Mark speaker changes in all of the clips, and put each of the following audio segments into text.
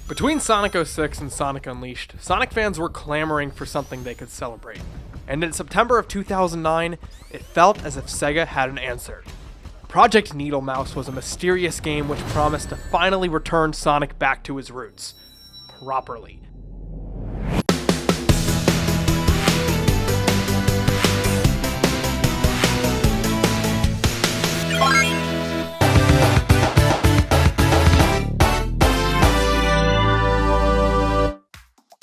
Speaker 1: Between Sonic 06 and Sonic Unleashed, Sonic fans were clamoring for something they could celebrate. And in September of 2009, it felt as if Sega had an answer. Project Needle Mouse was a mysterious game which promised to finally return Sonic back to his roots. Properly.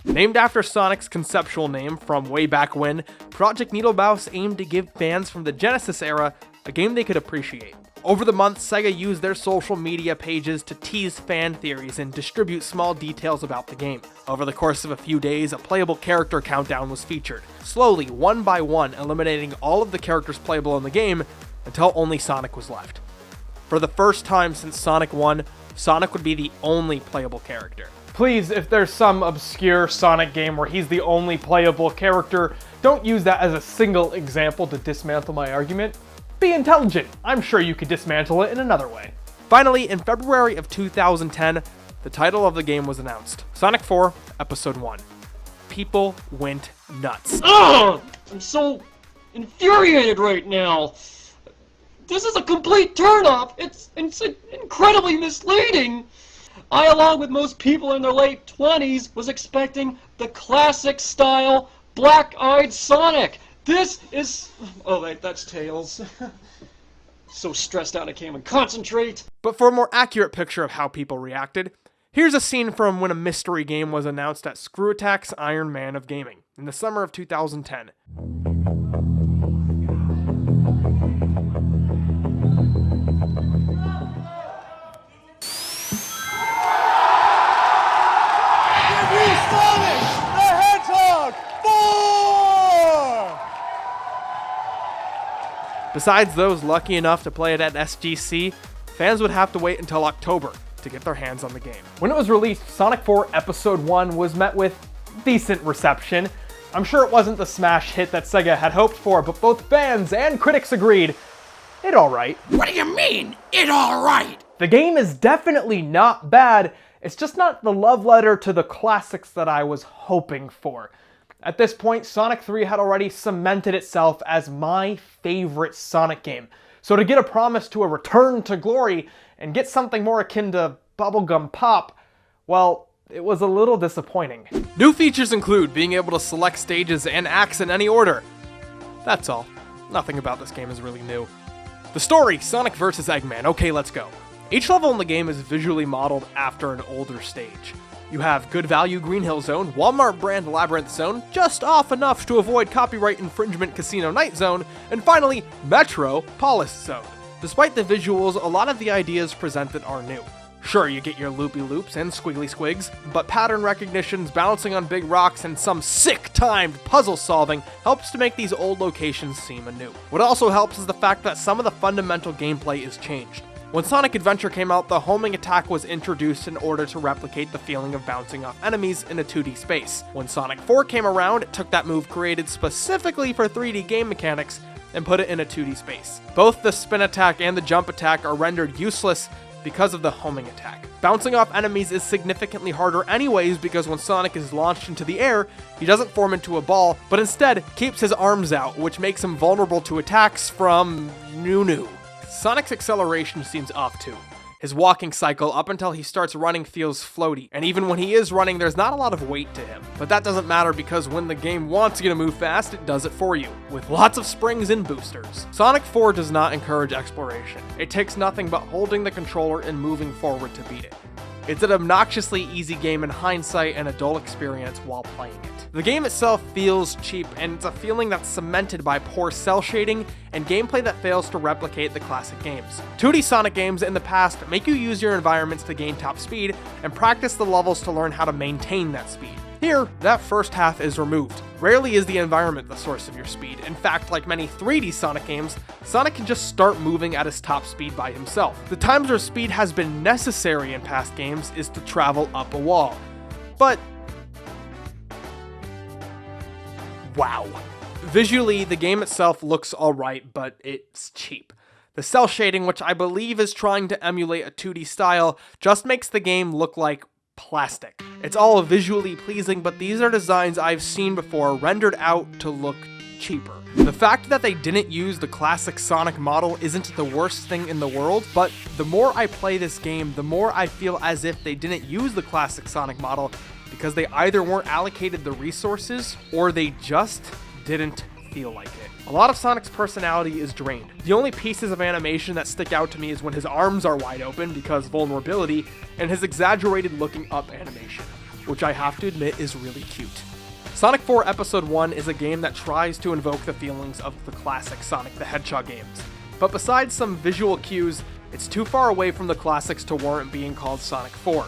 Speaker 1: Named after Sonic's conceptual name from way back when, Project Needle Mouse aimed to give fans from the Genesis era a game they could appreciate. Over the months, Sega used their social media pages to tease fan theories and distribute small details about the game. Over the course of a few days, a playable character countdown was featured, slowly, one by one, eliminating all of the characters playable in the game until only Sonic was left. For the first time since Sonic 1, Sonic would be the only playable character.
Speaker 2: Please, if there's some obscure Sonic game where he's the only playable character, don't use that as a single example to dismantle my argument. Be intelligent. I'm sure you could dismantle it in another way.
Speaker 1: Finally, in February of 2010, the title of the game was announced. Sonic 4, Episode 1. People went nuts.
Speaker 3: Ugh! I'm so infuriated right now. This is a complete turnoff. It's incredibly misleading. I, along with most people in their late 20s, was expecting the classic style black-eyed Sonic. This is... Oh, wait, that's Tails. So stressed out I can't even concentrate.
Speaker 1: But for a more accurate picture of how people reacted, here's a scene from when a mystery game was announced at Screw Attack's Iron Man of Gaming in the summer of 2010.
Speaker 4: Sonic the Hedgehog 4!
Speaker 1: Besides those lucky enough to play it at SGC, fans would have to wait until October to get their hands on the game.
Speaker 2: When it was released, Sonic 4 Episode 1 was met with decent reception. I'm sure it wasn't the smash hit that Sega had hoped for, but both fans and critics agreed, it alright.
Speaker 4: What do you mean, it alright?
Speaker 2: The game is definitely not bad, it's just not the love letter to the classics that I was hoping for. At this point, Sonic 3 had already cemented itself as my favorite Sonic game. So to get a promise to a return to glory and get something more akin to bubblegum pop, well, it was a little disappointing.
Speaker 1: New features include being able to select stages and acts in any order. That's all. Nothing about this game is really new. The story, Sonic vs. Eggman. Okay, let's go. Each level in the game is visually modeled after an older stage. You have Good Value Green Hill Zone, Walmart brand Labyrinth Zone, just off enough to avoid copyright infringement Casino Night Zone, and finally, Metro Polis Zone. Despite the visuals, a lot of the ideas presented are new. Sure, you get your loopy-loops and squiggly-squigs, but pattern recognitions, bouncing on big rocks, and some sick-timed puzzle solving helps to make these old locations seem anew. What also helps is the fact that some of the fundamental gameplay is changed. When Sonic Adventure came out, the homing attack was introduced in order to replicate the feeling of bouncing off enemies in a 2D space. When Sonic 4 came around, it took that move created specifically for 3D game mechanics and put it in a 2D space. Both the spin attack and the jump attack are rendered useless because of the homing attack. Bouncing off enemies is significantly harder anyways because when Sonic is launched into the air, he doesn't form into a ball, but instead keeps his arms out, which makes him vulnerable to attacks from Nunu. Sonic's acceleration seems off too. His walking cycle up until he starts running feels floaty, and even when he is running, there's not a lot of weight to him. But that doesn't matter because when the game wants you to move fast, it does it for you, with lots of springs and boosters. Sonic 4 does not encourage exploration. It takes nothing but holding the controller and moving forward to beat it. It's an obnoxiously easy game in hindsight and a dull experience while playing it. The game itself feels cheap, and it's a feeling that's cemented by poor cell shading and gameplay that fails to replicate the classic games. 2D Sonic games in the past make you use your environments to gain top speed and practice the levels to learn how to maintain that speed. Here, that first half is removed. Rarely is the environment the source of your speed. In fact, like many 3D Sonic games, Sonic can just start moving at his top speed by himself. The times where speed has been necessary in past games is to travel up a wall. But wow. Visually, the game itself looks alright, but it's cheap. The cell shading, which I believe is trying to emulate a 2D style, just makes the game look like plastic. It's all visually pleasing, but these are designs I've seen before rendered out to look cheaper. The fact that they didn't use the classic Sonic model isn't the worst thing in the world, but the more I play this game, the more I feel as if they didn't use the classic Sonic model because they either weren't allocated the resources or they just didn't feel like it. A lot of Sonic's personality is drained. The only pieces of animation that stick out to me is when his arms are wide open because vulnerability, and his exaggerated looking up animation, which I have to admit is really cute. Sonic 4 Episode 1 is a game that tries to invoke the feelings of the classic Sonic the Hedgehog games, but besides some visual cues, it's too far away from the classics to warrant being called Sonic 4.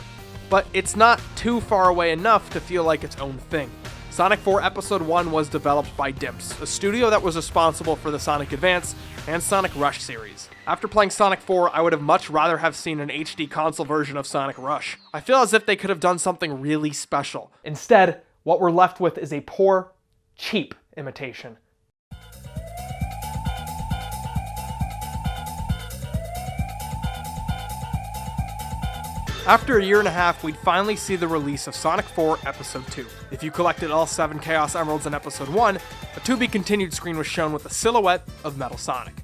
Speaker 1: But it's not too far away enough to feel like its own thing. Sonic 4 Episode 1 was developed by Dimps, a studio that was responsible for the Sonic Advance and Sonic Rush series. After playing Sonic 4, I would have much rather have seen an HD console version of Sonic Rush. I feel as if they could have done something really special.
Speaker 2: Instead, what we're left with is a poor, cheap imitation.
Speaker 1: After a year and a half, we'd finally see the release of Sonic 4 Episode 2. If you collected all 7 Chaos Emeralds in Episode 1, a to-be-continued screen was shown with a silhouette of Metal Sonic.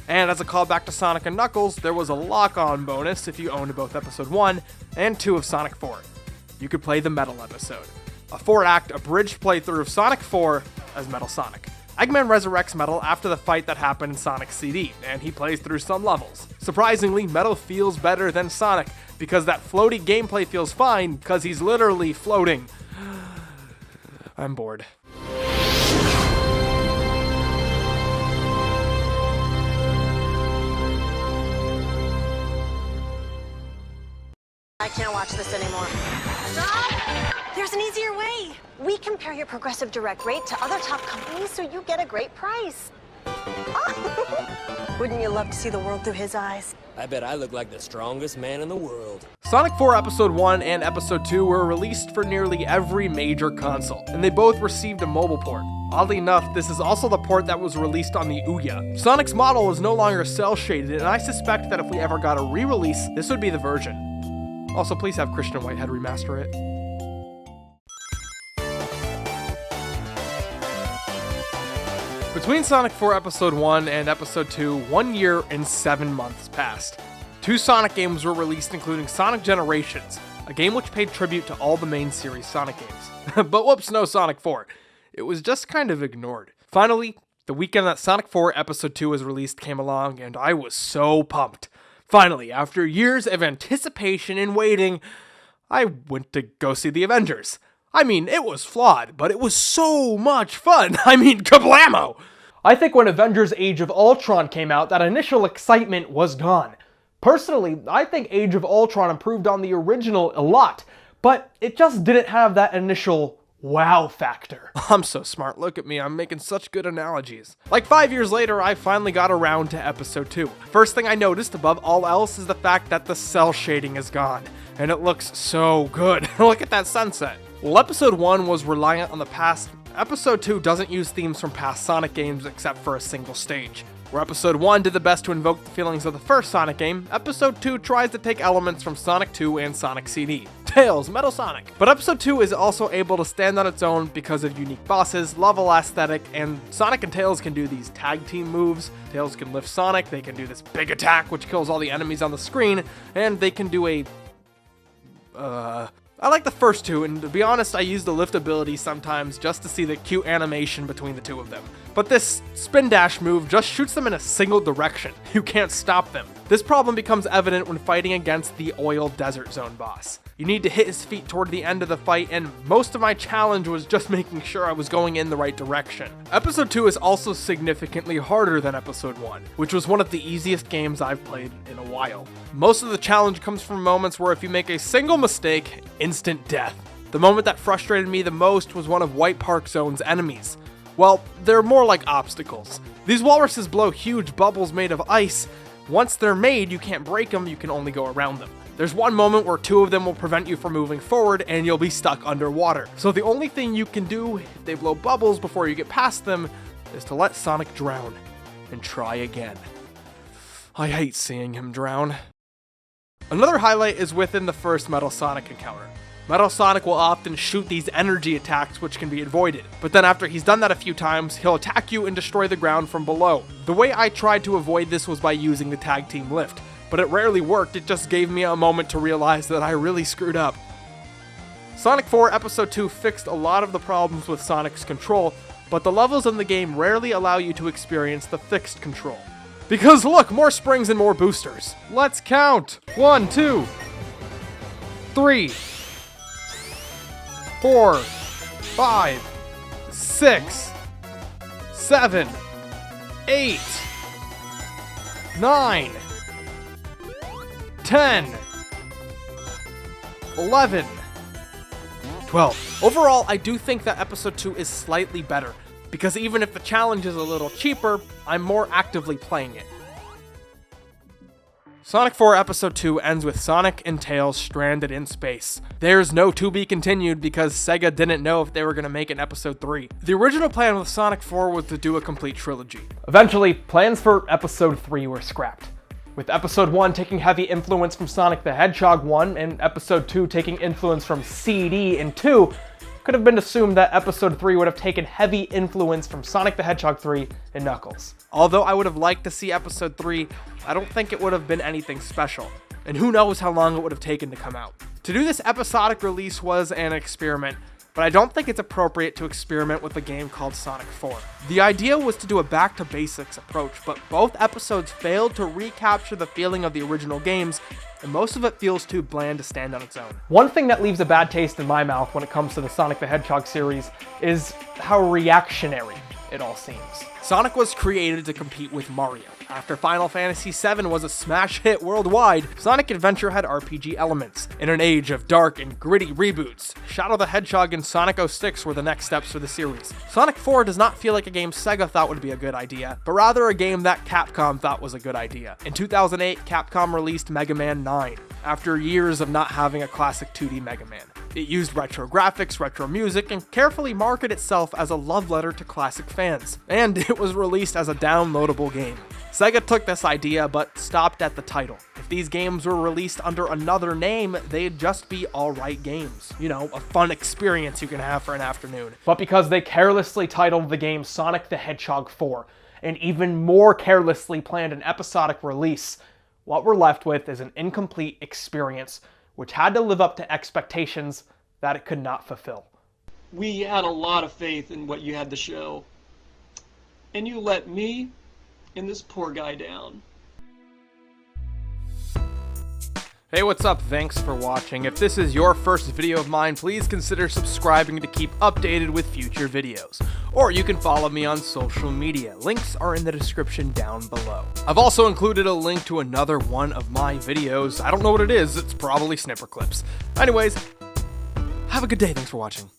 Speaker 1: And as a callback to Sonic and Knuckles, there was a lock-on bonus if you owned both Episode 1 and 2 of Sonic 4. You could play the Metal episode, a 4-act abridged playthrough of Sonic 4 as Metal Sonic. Eggman resurrects Metal after the fight that happened in Sonic CD, and he plays through some levels. Surprisingly, Metal feels better than Sonic, because that floaty gameplay feels fine, because he's literally floating. I'm bored.
Speaker 5: I can't watch this anymore. Stop! There's an easier way. We compare your Progressive Direct rate to other top companies so you get a great price. Wouldn't you love to see the world through his eyes?
Speaker 6: I bet I look like the strongest man in the world.
Speaker 1: Sonic 4 Episode 1 and Episode 2 were released for nearly every major console, and they both received a mobile port. Oddly enough, this is also the port that was released on the Ouya. Sonic's model is no longer cel-shaded, and I suspect that if we ever got a re-release, this would be the version. Also, please have Christian Whitehead remaster it. Between Sonic 4 Episode 1 and Episode 2, 1 year and 7 months passed. 2 Sonic games were released, including Sonic Generations, a game which paid tribute to all the main series Sonic games. But whoops, no Sonic 4. It was just kind of ignored. Finally, the weekend that Sonic 4 Episode 2 was released came along, and I was so pumped. Finally, after years of anticipation and waiting, I went to go see the Avengers. I mean, it was flawed, but it was so much fun. I mean, kablamo!
Speaker 2: I think when Avengers Age of Ultron came out, that initial excitement was gone. Personally, I think Age of Ultron improved on the original a lot, but it just didn't have that initial wow factor.
Speaker 1: I'm so smart, look at me, I'm making such good analogies. Like 5 years later, I finally got around to Episode 2. First thing I noticed above all else is the fact that the cell shading is gone, and it looks so good. Look at that sunset. While Episode 1 was reliant on the past, Episode 2 doesn't use themes from past Sonic games except for a single stage. Where Episode 1 did the best to invoke the feelings of the first Sonic game, Episode 2 tries to take elements from Sonic 2 and Sonic CD. Tails, Metal Sonic. But Episode 2 is also able to stand on its own because of unique bosses, level aesthetic, and Sonic and Tails can do these tag team moves. Tails can lift Sonic, they can do this big attack which kills all the enemies on the screen, and they can do a... I like the first two, and to be honest, I use the lift ability sometimes just to see the cute animation between the two of them. But this spin dash move just shoots them in a single direction. You can't stop them. This problem becomes evident when fighting against the Oil Desert Zone boss. You need to hit his feet toward the end of the fight, and most of my challenge was just making sure I was going in the right direction. Episode 2 is also significantly harder than Episode 1, which was one of the easiest games I've played in a while. Most of the challenge comes from moments where if you make a single mistake, instant death. The moment that frustrated me the most was one of White Park Zone's enemies. Well, they're more like obstacles. These walruses blow huge bubbles made of ice. Once they're made, you can't break them, you can only go around them. There's one moment where 2 of them will prevent you from moving forward and you'll be stuck underwater. So the only thing you can do if they blow bubbles before you get past them is to let Sonic drown and try again. I hate seeing him drown. Another highlight is within the first Metal Sonic encounter. Metal Sonic will often shoot these energy attacks which can be avoided, but then after he's done that a few times, he'll attack you and destroy the ground from below. The way I tried to avoid this was by using the tag team lift, but it rarely worked. It just gave me a moment to realize that I really screwed up. Sonic 4 Episode 2 fixed a lot of the problems with Sonic's control, but the levels in the game rarely allow you to experience the fixed control. Because look, more springs and more boosters. Let's count. 1, 2, 3, 4, 5, 6, 7, 8, 9, 10, 11, 12. Overall, I do think that Episode 2 is slightly better, because even if the challenge is a little cheaper, I'm more actively playing it. Sonic 4 Episode 2 ends with Sonic and Tails stranded in space. There's no to be continued because Sega didn't know if they were going to make an Episode 3. The original plan with Sonic 4 was to do a complete trilogy.
Speaker 2: Eventually, plans for Episode 3 were scrapped, with Episode 1 taking heavy influence from Sonic the Hedgehog 1, and Episode 2 taking influence from CD and 2, could have been assumed that Episode 3 would have taken heavy influence from Sonic the Hedgehog 3 and Knuckles.
Speaker 1: Although I would have liked to see Episode 3, I don't think it would have been anything special, and who knows how long it would have taken to come out. To do this episodic release was an experiment, but I don't think it's appropriate to experiment with a game called Sonic 4. The idea was to do a back-to-basics approach, but both episodes failed to recapture the feeling of the original games, and most of it feels too bland to stand on its own.
Speaker 2: One thing that leaves a bad taste in my mouth when it comes to the Sonic the Hedgehog series is how reactionary it all seems.
Speaker 1: Sonic was created to compete with Mario. After Final Fantasy VII was a smash hit worldwide, Sonic Adventure had RPG elements. In an age of dark and gritty reboots, Shadow the Hedgehog and Sonic 06 were the next steps for the series. Sonic 4 does not feel like a game Sega thought would be a good idea, but rather a game that Capcom thought was a good idea. In 2008, Capcom released Mega Man 9, after years of not having a classic 2D Mega Man. It used retro graphics, retro music, and carefully marketed itself as a love letter to classic fans. And it was released as a downloadable game. Sega took this idea, but stopped at the title. If these games were released under another name, they'd just be alright games. You know, a fun experience you can have for an afternoon.
Speaker 2: But because they carelessly titled the game Sonic the Hedgehog 4, and even more carelessly planned an episodic release, what we're left with is an incomplete experience which had to live up to expectations that it could not fulfill.
Speaker 3: We had a lot of faith in what you had to show, and you let me and this poor guy down.
Speaker 1: Hey, what's up? Thanks for watching. If this is your first video of mine, please consider subscribing to keep updated with future videos. Or you can follow me on social media. Links are in the description down below. I've also included a link to another one of my videos. I don't know what it is. It's probably snipper clips. Anyways, have a good day. Thanks for watching.